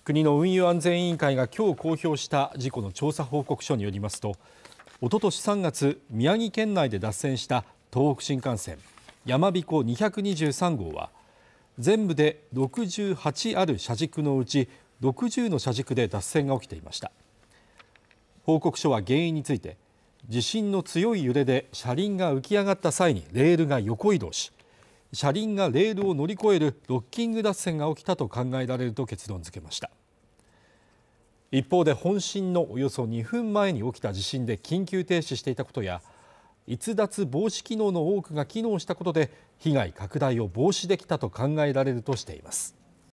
国の運輸安全委員会が今日公表した事故の調査報告書によりますと、おととし3月宮城県内で脱線した東北新幹線やまびこ223号は全部で68ある車軸のうち60の車軸で脱線が起きていました。報告書は原因について、地震の強い揺れで車輪が浮き上がった際にレールが横移動し、車輪がレールを乗り越えるロッキング脱線が起きたと考えられると結論付けました。一方で本震のおよそ2分前に起きた地震で緊急停止していたことや、逸脱防止機能の多くが機能したことで被害拡大を防止できたと考えられるとしています。